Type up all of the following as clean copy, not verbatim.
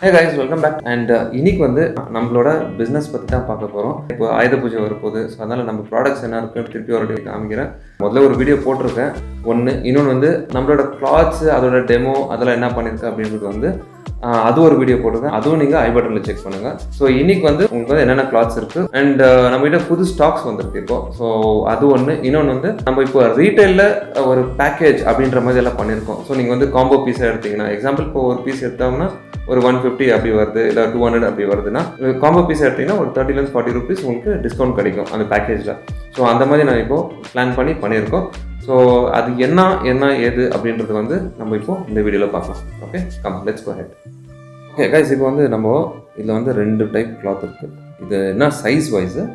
Hey guys, welcome back. And இன்னைக்கு வந்து நம்மளோட பிஸ்னஸ் பற்றி தான் பார்க்க போகிறோம். இப்போ ஆயுத பூஜை வரப்போகுது. ஸோ அதனால் நம்ம ப்ராடக்ட்ஸ் என்ன இருக்குன்னு திருப்பி ஒரு காமிக்கிறேன். முதல்ல ஒரு வீடியோ போட்டிருக்கேன் ஒன்று. இன்னொன்று வந்து நம்மளோட கிளாத்ஸ் அதோட டெமோ அதெல்லாம் என்ன பண்ணியிருக்கு அப்படின்றது வந்து அது ஒரு வீடியோ போட்டிருக்கேன். அதுவும் நீங்கள் ஐ பட்டனில் செக் பண்ணுங்கள். ஸோ இன்னைக்கு வந்து உங்களுக்கு வந்து என்னென்ன கிளாத்ஸ் இருக்குது அண்ட் நம்மகிட்ட புது ஸ்டாக்ஸ் வந்துருக்கு இப்போ. ஸோ அது ஒன்று. இன்னொன்று வந்து நம்ம இப்போ ரீட்டைலில் ஒரு பேக்கேஜ் அப்படின்ற மாதிரி எல்லாம் பண்ணியிருக்கோம். ஸோ நீங்கள் வந்து காம்போ பீஸாக எடுத்தீங்கன்னா எக்ஸாம்பிள் இப்போ ஒரு பீஸ் எடுத்தோம்னா ஒரு 150 அப்படி வருது, இல்லை 200 அப்படி வருதுன்னா காம்போ பீஸ் எடுத்தீங்கன்னா ஒரு 30 to 40 rupees உங்களுக்கு டிஸ்கவுண்ட் கிடைக்கும் அந்த பேக்கேஜில். ஸோ அந்த மாதிரி நான் இப்போது பிளான் பண்ணியிருக்கோம். ஸோ அது என்ன ஏது அப்படின்றது வந்து நம்ம இப்போது இந்த வீடியோவில் பார்க்கலாம். Okay, come let's go ahead. Okay guys, இப்போ வந்து நம்ம இதில் வந்து 2 டைப் கிளாத் இருக்குது. இது என்ன சைஸ் வைஸு,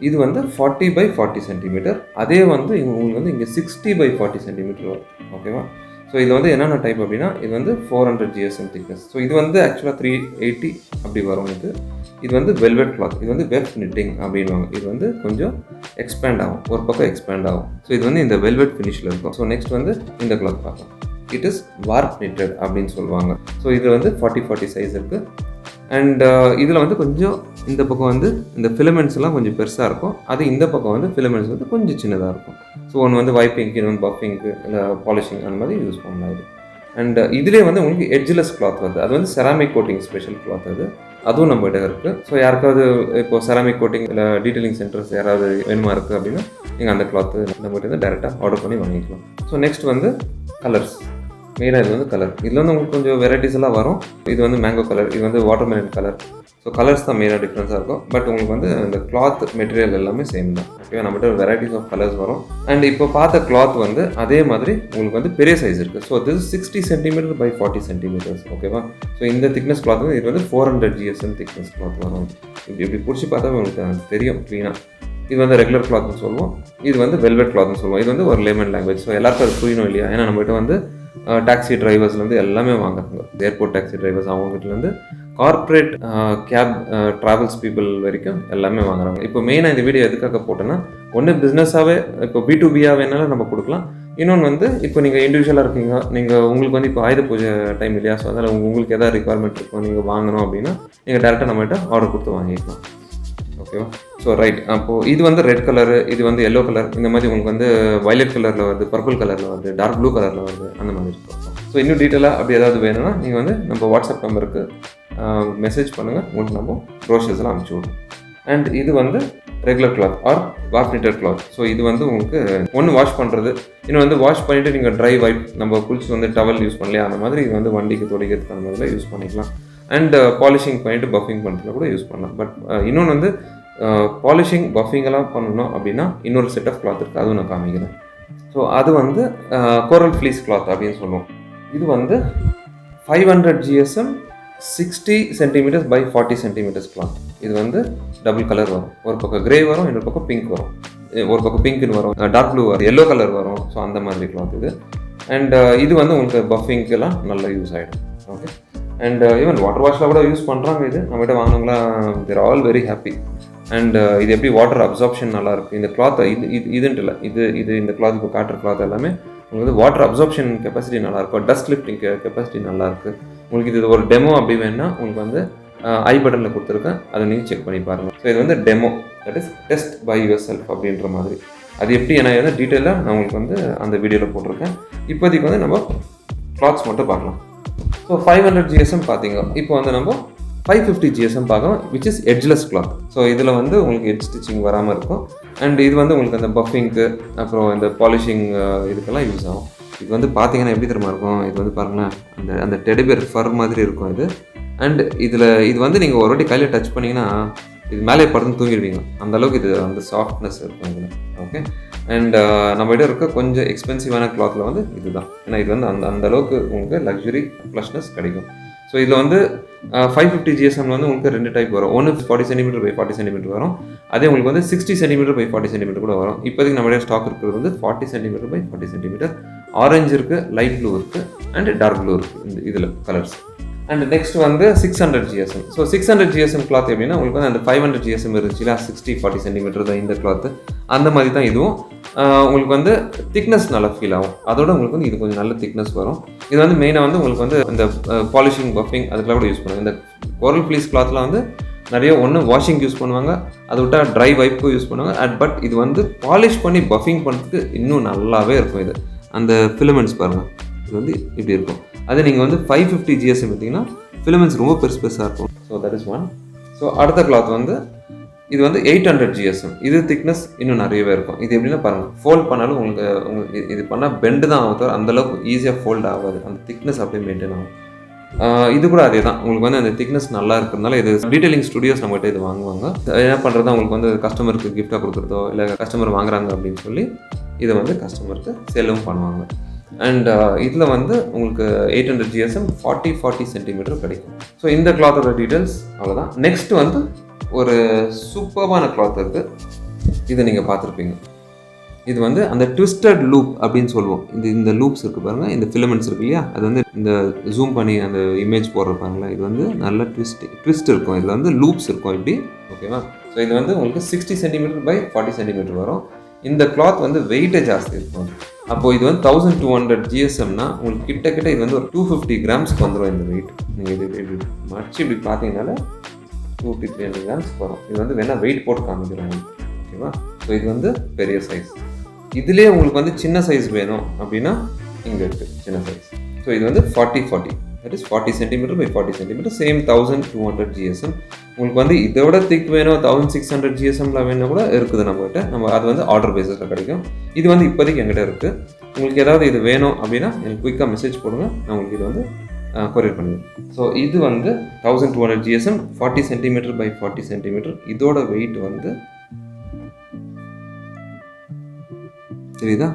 இது வந்து 40 by 40 centimeter, அதே வந்து உங்களுக்கு வந்து இங்கே 60 by 40 centimeter வரும். ஓகேவா? ஸோ இது வந்து என்னென்ன டைப் அப்படின்னா இது வந்து 400 GSM திக்னஸ். ஸோ இது வந்து ஆக்சுவலாக 380 அப்படி வரும். இது வந்து வெல்வெட் கிளாத். இது வந்து வெப் நிட்டிங் அப்படின்வாங்க. இது வந்து கொஞ்சம் எக்ஸ்பேண்ட் ஆகும், ஒரு பக்கம் எக்ஸ்பேண்ட் ஆகும். ஸோ இது வந்து இந்த வெல்வெட் ஃபினிஷில் இருக்கும். ஸோ நெக்ஸ்ட் வந்து இந்த கிளாத் பார்க்கலாம். இட் இஸ் வார்ப் நிட்டட் அப்படின்னு சொல்லுவாங்க. ஸோ இது வந்து 40 சைஸ் இருக்குது. அண்ட் இதில் வந்து கொஞ்சம் இந்த பக்கம் வந்து இந்த ஃபிலமெண்ட்ஸ் எல்லாம் கொஞ்சம் பெருசாக இருக்கும். அது இந்த பக்கம் வந்து ஃபிலமெண்ட்ஸ் வந்து கொஞ்சம் சின்னதாக இருக்கும். ஸோ ஒன்று வந்து வைப்பிங்க்கு, இன்னொன்று பஃபிங்க்கு, இல்லை பாலிஷிங் அந்த மாதிரி யூஸ் பண்ணலாம் இது. அண்ட் இதிலே வந்து உங்களுக்கு எட்ஜ்லெஸ் கிளாத் வருது. அது வந்து செராமிக் கோட்டிங் ஸ்பெஷல் கிளாத் அதுவும் நம்மகிட்ட இருக்குது. ஸோ யாருக்காவது இப்போ செராமிக் கோட்டிங் இல்லை டீட்டெயிலிங் சென்டர்ஸ் யாராவது வேணுமா இருக்குது அப்படின்னா நீங்கள் அந்த கிளாத்து நம்மகிட்ட வந்து டேரெக்டாக ஆர்டர் பண்ணி வாங்கிக்கலாம். ஸோ நெக்ஸ்ட் வந்து கலர்ஸ். மெயினாக இது வந்து கலர். இதில் வந்து உங்களுக்கு கொஞ்சம் வெரைட்டிஸ் எல்லாம் வரும். இது வந்து மேங்கோ கலர், இது வந்து வாட்டர்மெலன் கலர். ஸோ கலர்ஸ் தான் மெயினாக டிஃப்ரென்ஸாக இருக்கும். பட் உங்களுக்கு வந்து இந்த கிளாத் மெட்டீரியல் எல்லாமே சேம் தான். ஓகே, நம்மகிட்ட வெரைட்டிஸ் ஆஃப் கலர்ஸ் வரும். அண்ட் இப்போ பார்த்த கிளாத் வந்து அதே மாதிரி உங்களுக்கு வந்து பெரிய சைஸ் இருக்குது. ஸோ இது 60 centimeter by 40 centimeters. ஓகேவா? ஸோ இந்த திக்னஸ் கிளாத் வந்து இது வந்து 400 GSM திக்னஸ் கிளாத் வரும். இப்படி பிடிச்சி பார்த்தா உங்களுக்கு தெரியும் க்ளீனாக. இது வந்து ரெகுலர் கிளாத்னு சொல்லுவோம். இது வந்து வெல்வெட் கிளாத்னு சொல்லுவோம். இது வந்து ஒரு லேமன் லாங்குவேஜ். ஸோ எல்லாருக்கும் அது புரியணும் இல்லையா? ஏன்னா நம்மகிட்ட வந்து டாக்ஸி டிரைவர்ஸ்லேருந்து எல்லாமே வாங்குறாங்க. ஏர்போர்ட் டாக்ஸி டிரைவர்ஸ் அவங்ககிட்டலேருந்து கார்ப்பரேட் கேப் ட்ராவல்ஸ் பீப்புள் வரைக்கும் எல்லாமே வாங்குறாங்க. இப்போ மெயினாக இந்த வீடியோ எதுக்காக போட்டேன்னா, ஒன்று பிஸ்னஸாகவே இப்போ B2Bயாக வேணாலும் நம்ம கொடுக்கலாம். இன்னொன்று வந்து இப்போ நீங்கள் இண்டிவிஜுவலாக இருக்கீங்க, நீங்கள் உங்களுக்கு வந்து இப்போ ஆயுத பூஜை டைம் இல்லையா? ஸோ அதனால் உங்களுக்கு எதாவது ரிக்குவயர்மெண்ட் இருக்கும், நீங்கள் வாங்கணும் அப்படின்னா நீங்கள் டேரெக்டாக நம்மகிட்ட ஆர்டர் கொடுத்து வாங்கிக்கலாம். ஓகேவா? So right. அப்போது இது வந்து ரெட் கலரு, இது வந்து எல்லோ கலர், இந்த மாதிரி உங்களுக்கு வந்து வயலட் கலரில் வருது, பர்பிள் கலரில் வருது, டார்க் ப்ளூ கலரில் வருது, அந்த மாதிரி இருக்கும். ஸோ இன்னும் டீட்டெயிலாக அப்படி ஏதாவது வேணும்னா நீங்கள் வந்து நம்ம வாட்ஸ்அப் நம்பருக்கு மெசேஜ் பண்ணுங்கள், உங்களுக்கு நம்ம ப்ரோஷர்ஸ்லாம் அனுப்பிச்சி விடுவோம். அண்ட் இது வந்து regular cloth or warp knitted cloth. So இது வந்து உங்களுக்கு ஒன்று வாஷ் பண்ணுறது, இன்னும் வந்து வாஷ் பண்ணிவிட்டு நீங்கள் ட்ரை வைப் நம்ம குளிச்சு வந்து டவல் யூஸ் பண்ணலையா அந்த மாதிரி இது வந்து வண்டிக்கு துடைக்கிறதுக்கு அந்த மாதிரிலாம் யூஸ் பண்ணிக்கலாம். அண்ட் பாலிஷிங் பண்ணிவிட்டு பஃபிங் பண்ணுறதுல கூட யூஸ் பண்ணலாம். பட் இன்னொன்று வந்து பாலிஷிங் பஃபிங்கெல்லாம் பண்ணணும் அப்படின்னா இன்னொரு செட் ஆஃப் கிளாத் இருக்குது, அதுவும் நான் காமிக்கிறேன். ஸோ அது வந்து கோரல் ஃப்ளீஸ் கிளாத் அப்படின்னு சொல்லுவோம். இது வந்து 500 GSM 60 centimeters by 40 centimeters cloth. இது வந்து டபுள் கலர் வரும். ஒரு பக்கம் கிரே வரும், இன்னொரு பக்கம் பிங்க் வரும். ஒரு பக்கம் பிங்க்னு வரும், டார்க் ப்ளூ வரும், எல்லோ கலர் வரும். ஸோ அந்த மாதிரி கிளாத் இது. அண்ட் இது வந்து உங்களுக்கு பஃபிங்க்கெல்லாம் நல்லா யூஸ் ஆகிடும். ஓகே. அண்ட் ஈவன் வாட்டர் வாஷில் கூட யூஸ் பண்ணுறாங்க. இது நம்மகிட்ட வாங்கினவங்களாம் தேர் ஆல் வெரி ஹாப்பி. அண்ட் இது எப்படி வாட்டர் அப்சார்ப்ஷன் நல்லாயிருக்கு இந்த கிளாத். இதுன்ட்டு இல்லை, இது இந்த கிளாத் இப்போ காட்டுற கிளாத் எல்லாமே உங்களுக்கு வந்து வாட்டர் அப்சார்ப்ஷன் கெப்பாசிட்டி நல்லாயிருக்கும், டஸ்ட் லிஃப்டிங் கெப்பாசிட்டி நல்லாயிருக்கு. உங்களுக்கு இது ஒரு டெமோ அப்படி வேணுன்னா உங்களுக்கு வந்து ஐ பட்டனில் கொடுத்துருக்கேன், அதை நீங்கள் செக் பண்ணி பாருங்கள். ஸோ இது வந்து demo, that is test by yourself அப்படின்ற மாதிரி. அது எப்படி என்ன வந்து டீட்டெயிலாக நான் உங்களுக்கு வந்து அந்த வீடியோவில் போட்டிருக்கேன். இப்போதைக்கு வந்து நம்ம கிளாத்ஸ் மட்டும் பார்க்கலாம். ஸோ 500 GSM பார்த்தீங்க. இப்போ வந்து நம்ம 550 GSM பார்க்கலாம், விச் இஸ் எட்ஜ்லெஸ் கிளாத். ஸோ இதில் வந்து உங்களுக்கு எட்ஜ் ஸ்டிச்சிங் வராமல் இருக்கும். அண்ட் இது வந்து உங்களுக்கு அந்த பஃபிங்க்கு அப்புறம் இந்த பாலிஷிங் இதுக்கெல்லாம் யூஸ் ஆகும். இது வந்து பார்த்தீங்கன்னா எப்படி தெரியுமா இருக்கும், இது வந்து பாருங்களேன் அந்த டெடிபேர் ஃபர் மாதிரி இருக்கும் இது. அண்ட் இது வந்து நீங்கள் ஒரு வாட்டி கையில் டச் பண்ணிங்கன்னா இது மேலே படுத்து தூங்கிடுவீங்க, அந்தளவுக்கு இது அந்த சாஃப்ட்னஸ் இருக்கும் இதில். ஓகே. அண்ட் நம்மகிட்ட இருக்க கொஞ்சம் எக்ஸ்பென்சிவான கிளாத்தில் வந்து இதுதான். ஏன்னா இது வந்து அந்த அளவுக்கு உங்களுக்கு லக்ஸுரி ஃப்ளஷ்னஸ் கிடைக்கும். ஸோ இதில் வந்து 550 GSM வந்து உங்களுக்கு 2 டைப் வரும். ஒன்று 40 centimeter by 40 centimeter வரும். அதே உங்களுக்கு வந்து 60 centimeter by 40 centimeter கூட வரும். இப்போதைக்கு நம்மளுடைய ஸ்டாக் இருக்கிறது வந்து 40 centimeter by 40 centimeter. ஆரஞ்சு இருக்குது, லைட் ப்ளூ இருக்குது, அண்ட் டார்க் ப்ளூ இருக்குது இந்த இதில் கலர்ஸ். அண்ட் நெக்ஸ்ட் வந்து 600 GSM. ஸோ 600 GSM கிளாத் எப்படின்னா உங்களுக்கு வந்து அந்த 500 GSM இருந்துச்சுல 60-40 centimeter தான் இந்த கிளாத்து. அந்த மாதிரி தான் இதுவும். உங்களுக்கு வந்து திக்னஸ் நல்லா ஃபீல் ஆகும். அதோட உங்களுக்கு வந்து இது கொஞ்சம் நல்ல திக்னஸ் வரும். இது வந்து மெயினாக வந்து உங்களுக்கு வந்து இந்த பாலிஷிங் பஃபிங் அதுக்கெல்லாம் கூட யூஸ் பண்ணுவோம். இந்த கோரல் ஃப்ளீஸ் கிளாத்லாம் வந்து நிறைய ஒன்று வாஷிங் யூஸ் பண்ணுவாங்க, அதை விட்டால் ட்ரை வைப்புக்கும் யூஸ் பண்ணுவாங்க. பட் இது வந்து பாலிஷ் பண்ணி பஃபிங் பண்ணுறதுக்கு இன்னும் நல்லாவே இருக்கும். இது அந்த ஃபிலமெண்ட்ஸ் பாருங்கள், இது வந்து இப்படி இருக்கும். அதே நீங்கள் வந்து 550 GSM பார்த்தீங்கன்னா ஃபிலமெண்ட்ஸ் ரொம்ப பெருசாக இருக்கும். So that is one. So அடுத்த கிளாத் வந்து இது வந்து 800 GSM. இது திக்னஸ் இன்னும் நிறையவே இருக்கும். இது எப்படின்னா பாருங்கள், ஃபோல்ட் பண்ணாலும் உங்களுக்கு இது பண்ணால் பெண்டு தான் ஆகும், அந்தளவுக்கு ஈஸியாக ஃபோல்ட் ஆகாது. அந்த திக்னஸ் அப்படியே மெயின்டைன் ஆகும். இது கூட அதே தான், உங்களுக்கு வந்து அந்த திக்னஸ் நல்லா இருக்கிறதுனால இது டீடைலிங் ஸ்டுடியோஸ் நம்மகிட்ட இது வாங்குவாங்க. என்ன பண்ணுறது, அவங்களுக்கு வந்து கஸ்டமருக்கு கிஃப்டாக கொடுக்குறதோ இல்லை கஸ்டமர் வாங்குறாங்க அப்படின்னு சொல்லி இதை வந்து கஸ்டமருக்கு சேலும் பண்ணுவாங்க. அண்ட் இதில் வந்து உங்களுக்கு 800 GSM 40 சென்டிமீட்டர் கிடைக்கும். ஸோ இந்த கிளாத்தோட டீட்டெயில்ஸ் அவ்வளோதான். நெக்ஸ்ட் வந்து ஒரு சூப்பர்பான கிளாத் இருக்குது, இதை நீங்கள் பார்த்துருப்பீங்க. இது வந்து அந்த ட்விஸ்டட் லூப் அப்படின்னு சொல்லுவோம். இந்த லூப்ஸ் இருக்குது பாருங்கள், இந்த ஃபிலமெண்ட்ஸ் இருக்குது இல்லையா, அது வந்து இந்த ஜூம் பண்ணி அந்த இமேஜ் போடுறப்பாங்களா, இது வந்து நல்ல ட்விஸ்ட் இருக்கும். இதில் வந்து லூப்ஸ் இருக்கும் இப்படி, ஓகேவா. ஸோ இது வந்து உங்களுக்கு 60 சென்டிமீட்டர் பை 40 சென்டிமீட்டர் வரும். இந்த கிளாத் வந்து வெயிட்டே ஜாஸ்தி இருக்கும். அப்போது இது வந்து 1200 GSMனா உங்களுக்கு கிட்ட இது வந்து ஒரு 250 கிராம்ஸ்க்கு வந்துடும் இந்த வெயிட். நீங்கள் இது இப்படி மடிச்சு இப்படி பார்த்தீங்கன்னால 250-300 கிராம்ஸ்க்கு வரும். இது வந்து வேணால் வெயிட் போட்டு காமிக்கிறோம், ஓகேவா. ஸோ இது வந்து பெரிய சைஸ். இதுலேயே உங்களுக்கு வந்து சின்ன சைஸ் வேணும் அப்படின்னா இங்கே இருக்குது சின்ன சைஸ். ஸோ இது வந்து 40 that is 40 centimetre by 40 centimetre, same 1200 GSM. உங்களுக்கு வந்து இதை விட திக் வேணும், 1600 GSMலாம் வேணும் கூட இருக்குது நம்மகிட்ட. நம்ம அது வந்து ஆர்டர் பேஸில் கிடைக்கும். இது வந்து இப்போதைக்கு எங்கிட்ட இருக்குது. உங்களுக்கு ஏதாவது இது வேணும் அப்படின்னா எனக்கு குயிக்காக மெசேஜ் போடுங்க, நான் உங்களுக்கு இது வந்து கொரியர் பண்ணுவேன். ஸோ இது வந்து 1200 GSM 40 சென்டிமீட்டர் பை 40 சென்டிமீட்டர். இதோட வெயிட் வந்து தெரியுதா,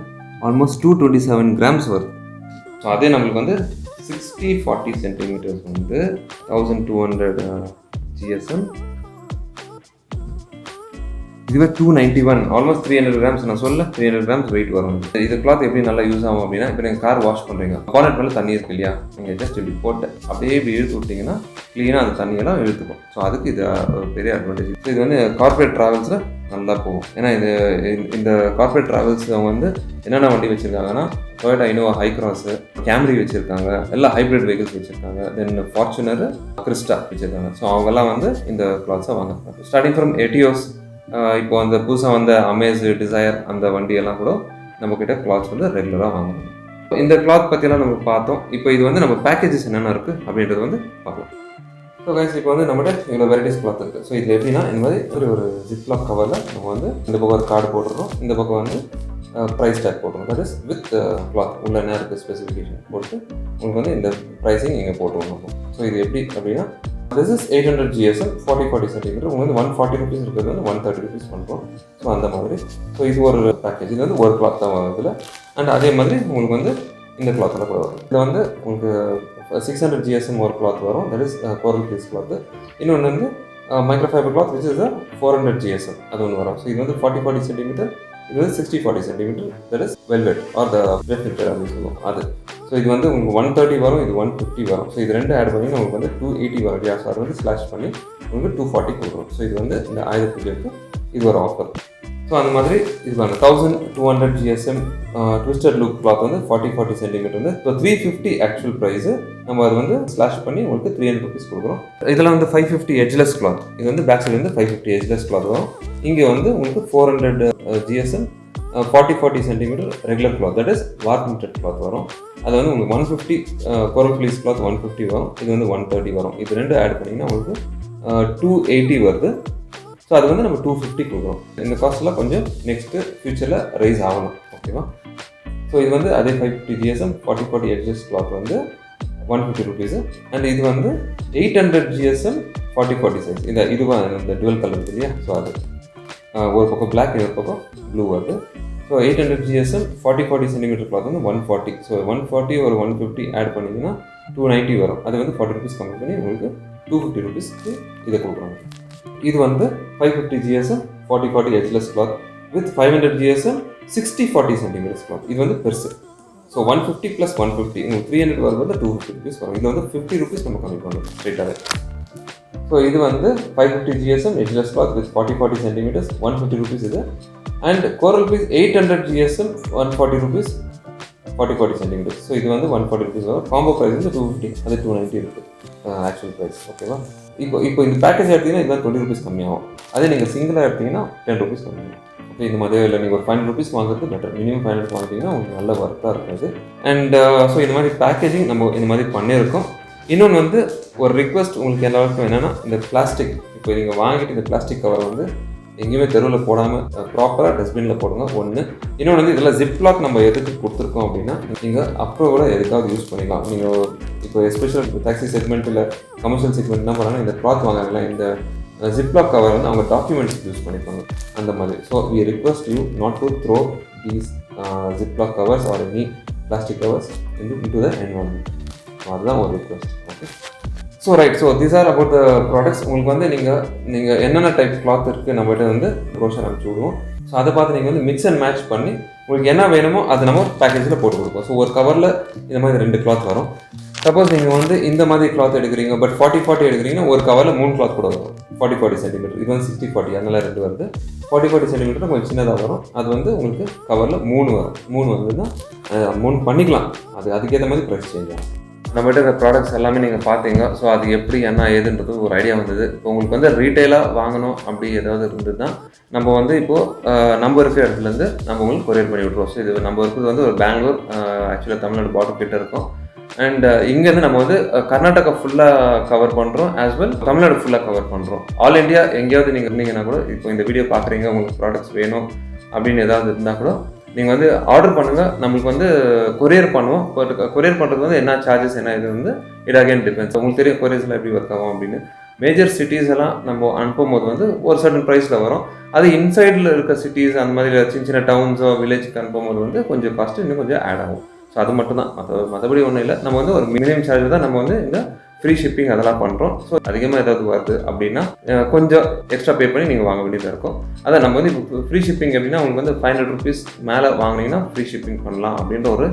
ஆல்மோஸ்ட் 227 கிராம்ஸ் வருது. ஸோ அதே நம்மளுக்கு வந்து 60-40 சென்டிமீட்டர்ஸ் வந்து 1200 GSM, இதுவே 291, ஆல்மோஸ்ட் 300 கிராம்ஸ். நான் சொல்ல 300 கிராம்ஸ் வெயிட் வரும். இது கிளாத் எப்படி நல்லா யூஸ் ஆகும் அப்படின்னா, இப்போ நீங்கள் கார் வாஷ் பண்ணுறீங்க, பானட் மேலே தண்ணி இருக்கு இல்லையா, நீங்கள் ஜஸ்ட் இப்படி போட்டு அப்படியே இப்படி இழுத்து விட்டிங்கன்னா க்ளீனாக அந்த தண்ணியெல்லாம் இழுத்துக்கும். ஸோ அதுக்கு இது ஒரு பெரிய அட்வான்டேஜ். ஸோ இது வந்து கார்பரேட் ட்ராவல்ஸில் நல்லா போகும். ஏன்னா இந்த கார்பரேட் ட்ராவல்ஸ் அவங்க வந்து என்னென்ன வண்டி வச்சுருக்காங்கன்னா, Toyota Innova high cross, Camry வச்சுருக்காங்க, எல்லாம் ஹைப்ரிட் வெஹிக்கிள்ஸ் வச்சுருக்காங்க, தென் ஃபார்ச்சுனர், கிறிஸ்டா வச்சுருக்காங்க. ஸோ அவங்கெல்லாம் வந்து இந்த கிளாத்ஸை வாங்குறாங்க. ஸ்டார்டிங் ஃப்ரம் எட்டியோஸ், இப்போ அந்த புதுசாக வந்த அமேஸ், டிசைர் அந்த வண்டியெல்லாம் கூட நம்மக்கிட்ட கிளாத்ஸ் வந்து ரெகுலராக வாங்கணும். இந்த கிளாத் பற்றியெல்லாம் நம்ம பார்த்தோம். இப்போ இது வந்து நம்ம பேக்கேஜஸ் என்னென்ன இருக்குது அப்படின்றது வந்து பார்க்கலாம். ஸோ கைஸ், இப்போ வந்து நம்மகிட்ட இவ்வளோ வெரைட்டிஸ் கிளாத் இருக்குது. ஸோ இதில் எப்படின்னா இந்த மாதிரி ஒரு ஜிப்லாக் கவரில் நம்ம வந்து இந்த பக்கம் ஒரு கார்டு போட்டுடுறோம், இந்த பக்கம் வந்து ப்ரைஸ் டேக் போட்டுருவோம். தட் இஸ் வித் கிளாத் உள்ள என்ன இருக்குது ஸ்பெசிஃபிகேஷன் போட்டு உங்களுக்கு வந்து இந்த ப்ரைஸிங் இங்கே போட்டுருவோம். ஸோ இது எப்படி அப்படின்னா, திஸ் இஸ் 800 GSM 40 சென்டிமீட்டர். உங்களுக்கு வந்து 140 rupees இருக்கிறது வந்து 130 rupees பண்ணுறோம். ஸோ அந்த மாதிரி. ஸோ இது ஒரு பேக்கேஜ். இது வந்து ஒரு கிளாத் தான் வருதுல. அண்ட் அதே மாதிரி உங்களுக்கு வந்து இந்த கிளாத்தில் கூட வரும். இதில் வந்து உங்களுக்கு 600 GSM ஒரு கிளாத் வரும், that is coral fleece cloth. இன்னொன்று வந்து microfibre cloth which is 400 GSM, அது ஒன்று வரும். ஸோ இது வந்து 40 சென்டிமீட்டர், இது வந்து 60-40 centimetre, that is velvet or the reflector அப்படின்னு சொல்லுவோம் அது. ஸோ இது வந்து உங்களுக்கு 130 வரும், இது 150 வரும். ஸோ இது ரெண்டு ஆட் பண்ணி உங்களுக்கு வந்து 280 வரும் இல்லையா. ஸோ அது வந்து ஸ்லாஷ் பண்ணி உங்களுக்கு 240 கொடுக்குறோம். ஸோ இது வந்து இந்த ஆயுத பூஜைக்கு இது ஒரு ஆஃபர். ஸோ அந்த மாதிரி இது பண்ண 1200 GSM ட்விஸ்டட் லூப் கிளாத் வந்து 40 சென்டிமீட்டர் வந்து இப்போ 350 ஆக்சுவல் ப்ரைஸு. நம்ம அது வந்து ஸ்லாஷ் பண்ணி உங்களுக்கு 300 rupees கொடுக்குறோம். இதில் வந்து 550 எட்ஜ்லெஸ் கிளாத். இது வந்து பேக் சைடு வந்து 550 எட்ஜ்லெஸ் கிளாத் வரும். இங்கே வந்து உங்களுக்கு 400 GSM 40 centimetre regular cloth, that is warm knitted cloth வரும். அது வந்து உங்களுக்கு 150 கோரல் ஃப்ளீஸ் கிளாத் 150 வரும். இது வந்து 130 வரும். இது ரெண்டு ஆட் பண்ணிங்கன்னா உங்களுக்கு 280 வருது. ஸோ அது வந்து நம்ம 250 கொடுக்குறோம். இந்த காஸ்ட்லாம் கொஞ்சம் நெக்ஸ்ட்டு ஃபியூச்சரில் ரைஸ் ஆகணும், ஓகேவா. ஸோ இது வந்து அதே 550 GSM 40 எட்ஜஸ் கிளாத் வந்து 150 rupees. அண்ட் இது வந்து 800 GSM 40 சைஸ். இதுவாக இந்த டுவெல் கலர் இல்லையா. ஸோ அது ஒரு பக்கம் பிளாக், ஒரு பக்கம் ப்ளூ வருது. ஸோ 800 GSM 40 சென்டிமீட்டர் கிளாத் வந்து 140. ஸோ 140 ஒரு 150 ஆட் பண்ணிங்கன்னா 290 வரும். அது வந்து 40 rupees கம்மி பண்ணி உங்களுக்கு 250 rupeesக்கு இதை கொடுக்குறாங்க. இது வந்து 550 GSM 40 edgeless cloth with 500 GSM 60-40 centimetres cloth. இது வந்து பெருசு. ஸோ 150 + 150 உங்களுக்கு 300 வரும்போது 250 rupees வரும். இது வந்து 50 rupees நம்ம கம்மி பண்ணணும் ஸ்ட்ரெயிட்டாகவே. ஸோ இது வந்து 550 GSM edgeless cloth with 40 centimetres 150 rupees இது. And coral fleece 800 GSM 140 rupees 40 centimetre. So இது வந்து 140 ருபீஸ் வரும். காம்போ ப்ரைஸ் வந்து 250, அது 290 இருக்குது ஆக்சுவல் ப்ரைஸ். ஓகேவா? இப்போ இந்த பேக்கேஜ் எடுத்திங்கன்னா இதுதான் 20 ருபீஸ் கம்மியாகும். அதே நீங்கள் சிங்கிளாக எடுத்திங்கன்னா 10 ருபீஸ் கம்மியாகும். ஓகே, இந்த மாதிரி இல்லை நீங்கள் ஒரு 500 ருபீஸ் வாங்குறது பெட்டர். மினிமம் 500 வாங்கிட்டீங்கன்னா உங்களுக்கு நல்ல ஒர்த்தாக இருக்காது. அண்ட் ஸோ இந்த மாதிரி பேக்கேஜிங் நம்ம இந்த மாதிரி பண்ணியிருக்கோம். இன்னொன்று வந்து ஒரு ரிக்வெஸ்ட் உங்களுக்கு எல்லாருக்கும் என்னென்னா, இந்த பிளாஸ்டிக் இப்போ நீங்கள் வாங்கிட்டு இந்த பிளாஸ்டிக் கவர் வந்து எங்கேயுமே தெருவில் போடாமல் ப்ராப்பராக டஸ்ட்பினில் போடுங்க ஒன்று. இன்னொன்று வந்து இதில் ஜிப்லாக் நம்ம எதுக்கு கொடுத்துருக்கோம் அப்படின்னா, நீங்கள் அப்ரோவோட எதுக்காவது யூஸ் பண்ணிக்கலாம். நீங்கள் இப்போ எஸ்பெஷல் டாக்ஸி செக்மெண்ட் இல்லை கமர்ஷியல் செக்மெண்ட் என்ன பண்ணாங்கன்னா, இந்த கிளாத் வாங்குறாங்களா, இந்த ஜிப்லாக் கவர் வந்து அவங்க டாக்குமெண்ட்ஸ் யூஸ் பண்ணிப்பாங்க அந்த மாதிரி. So we request you not to throw these ziplock covers or any plastic covers into the environment. அதுதான் ஒரு request. Okay, so right. So these are about the products. உங்களுக்கு வந்து நீங்கள் என்னென்ன டைப் கிளாத் இருக்குது நம்மகிட்ட வந்து ப்ரோஷர் அனுப்பிச்சி விடுவோம். ஸோ அதை பார்த்து நீங்கள் வந்து மிக்ஸ் அண்ட் மேட்ச் பண்ணி உங்களுக்கு என்ன வேணுமோ அதை நம்ம பேக்கேஜில் போட்டு கொடுப்போம். ஸோ ஒரு கவரில் இந்த மாதிரி 2 கிளாத் வரும். சப்போஸ் நீங்கள் வந்து இந்த மாதிரி கிளாத் எடுக்கிறீங்க, பட் 40-40 எடுக்கிறீங்கன்னா ஒரு கவரில் 3 கிளாத் கூட வரும். 40-40 சென்டிமீட்டர். இது வந்து 60-40, அதனால 2 வருது. 40-40 சென்டிமீட்டர் கொஞ்சம் சின்னதாக வரும். அது வந்து உங்களுக்கு கவரில் 3 வரும். 3 வந்துன்னா 3 பண்ணிக்கலாம். அதுக்கேற்ற மாதிரி ப்ரைஸ் சேஞ்ச் ஆகும். நம்மகிட்ட இந்த ப்ராடக்ட்ஸ் எல்லாமே நீங்கள் பார்த்தீங்க. ஸோ அது எப்படி என்ன ஏதுன்றது ஒரு ஐடியா வந்தது. இப்போ உங்களுக்கு வந்து ரீட்டெயிலாக வாங்கணும் அப்படி ஏதாவது இருந்தது தான் நம்ம வந்து இப்போது நம்ம இருக்கிற இடத்துலேருந்து நம்ம உங்களுக்கு கொரியர் பண்ணி விட்ருவோம். ஸோ இது நம்ம இருக்கிறது வந்து ஒரு பெங்களூர், ஆக்சுவலாக தமிழ்நாடு பார்டர் கிட்ட இருக்கும். அண்ட் இங்கேருந்து நம்ம வந்து கர்நாடகா ஃபுல்லாக கவர் பண்ணுறோம், ஆஸ் வெல் தமிழ்நாடு ஃபுல்லாக கவர் பண்ணுறோம். ஆல் இண்டியா எங்கேயாவது நீங்கள் இருந்தீங்கன்னா கூட, இப்போ இந்த வீடியோ பார்க்குறீங்க, உங்களுக்கு ப்ராடக்ட்ஸ் வேணும் அப்படின்னு ஏதாவது இருந்தால் கூட நீங்கள் வந்து ஆர்டர் பண்ணுங்கள். நம்மளுக்கு வந்து கொரியர் பண்ணுவோம். பட் கொரியர் பண்ணுறது வந்து என்ன சார்ஜஸ் என்ன இது வந்து இட் அகேன் டிபெண்ட்ஸ். உங்களுக்கு தெரியும் கொரியர்ஸ்லாம் எப்படி ஒர்க் ஆகும் அப்படின்னு. மேஜர் சிட்டிஸ் எல்லாம் நம்ம அனுப்பும் போது வந்து ஒரு சர்டன் ப்ரைஸில் வரும். அது இன்சைடில் இருக்க சிட்டிஸ் அந்த மாதிரி சின்ன சின்ன டவுன்ஸோ வில்லேஜுக்கு அனுப்பும் போது வந்து கொஞ்சம் காஸ்ட்டு இன்னும் கொஞ்சம் ஆட் ஆகும். ஸோ அது மட்டும் தான், மற்றபடி ஒன்றும் இல்லை. நம்ம வந்து ஒரு மினிமம் சார்ஜ் தான் நம்ம வந்து இந்த ஃப்ரீ ஷிப்பிங் அதெல்லாம் பண்ணுறோம். ஸோ அதிகமாக ஏதாவது வருது அப்படின்னா கொஞ்சம் எக்ஸ்ட்ரா பே பண்ணி நீங்கள் வாங்க வேண்டியதாக இருக்கும். அதான் நம்ம வந்து இப்போ ஃப்ரீ ஷிப்பிங் அப்படின்னா உங்களுக்கு வந்து 500 ருபீஸ் மேலே வாங்கினீங்கன்னா ஃப்ரீ ஷிப்பிங் பண்ணலாம் அப்படின்ற ஒரு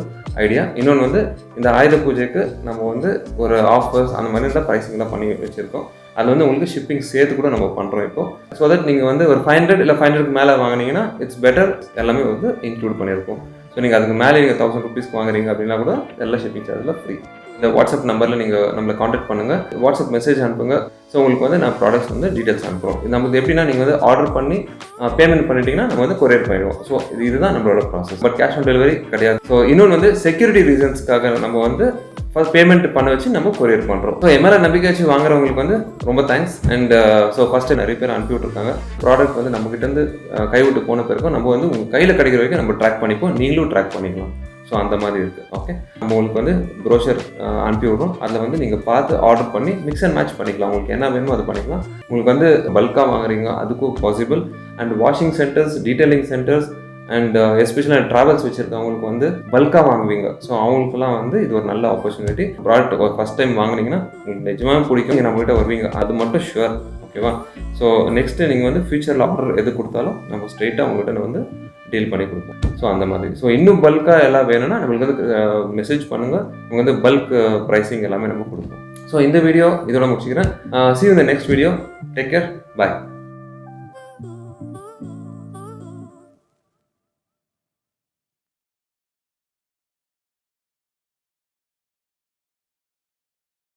ஐடியா. இன்னொன்று வந்து இந்த ஆயுத பூஜைக்கு நம்ம வந்து ஒரு ஆஃபர்ஸ் அந்த மாதிரி தான் ப்ரைஸிங் தான் பண்ணி வச்சுருக்கோம். அது வந்து உங்களுக்கு ஷிப்பிங் சேர்த்து கூட நம்ம பண்ணுறோம் இப்போ. ஸோ தட் நீங்கள் வந்து ஒரு 500 இல்லை 500க்கு மேலே வாங்கினீங்கன்னா இட்ஸ் பெட்டர், எல்லாமே வந்து இன்க்ளூட் பண்ணியிருக்கோம். ஸோ நீங்கள் அதுக்கு மேலே நீங்கள் 1000 ருபீஸ்க்கு வாங்குறீங்க அப்படின்னா கூட எல்லா ஷிப்பிங் சார்ஜில் ஃப்ரீ. இந்த வாட்ஸ்அப் நம்பரில் நீங்கள் நம்மளை காண்டாக்ட் பண்ணுங்கள், வாட்ஸ்அப் மெசேஜ் அனுப்புங்க. ஸோ உங்களுக்கு வந்து நான் ப்ராடக்ட்ஸ் வந்து டீட்டெயில்ஸ் அனுப்புகிறோம். நமக்கு எப்படின்னா நீங்கள் வந்து ஆர்டர் பண்ணி பேமெண்ட் பண்ணிட்டீங்கன்னா நம்ம வந்து கொரியர் பண்ணிடுவோம். ஸோ இதுதான் நம்மளோட process. But cash on delivery கிடையாது. ஸோ இன்னொன்று வந்து செக்யூரிட்டி ரீசன்ஸ்க்காக நம்ம வந்து ஃபர்ஸ்ட் பேமெண்ட் பண்ண வச்சு நம்ம கொரியர் பண்ணுறோம். ஸோ எம்எல்ஏ நம்பிக்கை வச்சு வாங்குறவங்களுக்கு வந்து ரொம்ப தேங்க்ஸ். அண்ட் ஸோ ஃபஸ்ட்டு நிறைய பேர் அனுப்பி விட்டுருக்காங்க. ப்ராடக்ட் வந்து நம்மகிட்டேருந்து கைவிட்டு போன பிறகும் நம்ம வந்து உங்கள் கையில் கிடைக்கிற வரைக்கும் நம்ம ட்ராக் பண்ணிப்போம், நீங்களும் ட்ராக் பண்ணிக்கலாம். ஸோ அந்த மாதிரி இருக்குது. ஓகே, நம்ம உங்களுக்கு வந்து ப்ரோஷர் அனுப்பி விடுறோம். அதில் வந்து நீங்கள் பார்த்து ஆர்டர் பண்ணி மிக்ஸ் அண்ட் மேட்ச் பண்ணிக்கலாம். உங்களுக்கு என்ன வேணுமோ அது பண்ணிக்கலாம். உங்களுக்கு வந்து பல்காக வாங்குறீங்க அதுக்கும் possible. And washing centres, detailing centres and எஸ்பெஷலாக ட்ராவல்ஸ் வச்சுருக்கவங்களுக்கு வந்து பல்காக வாங்குவீங்க. ஸோ அவங்களுக்குலாம் வந்து இது ஒரு நல்ல ஆப்பர்ச்சுனிட்டி. ப்ராடக்ட் ஒரு ஃபஸ்ட் டைம் வாங்கினீங்கன்னா உங்களுக்கு நிஜமாக பிடிக்கும், நீங்கள் நம்மகிட்ட வருவீங்க, அது மட்டும் ஷுவர். ஓகேவா? ஸோ நெக்ஸ்ட்டு நீங்கள் வந்து ஃபியூச்சரில் ஆர்டர் எது கொடுத்தாலும் நம்ம ஸ்ட்ரெயிட்டாக உங்கள்கிட்ட வந்து டீல் பண்ணி கொடுப்போம். ஸோ அந்த மாதிரி. ஸோ இன்னும் பல்காக எல்லாம் வேணும்னா நம்மளுக்கு வந்து மெசேஜ் பண்ணுங்கள். உங்களுக்கு வந்து பல்க் ப்ரைஸிங் எல்லாமே நம்ம கொடுப்போம். ஸோ இந்த வீடியோ இதோட முடிச்சுக்கிறேன். See you in the next video. Take care. Bye.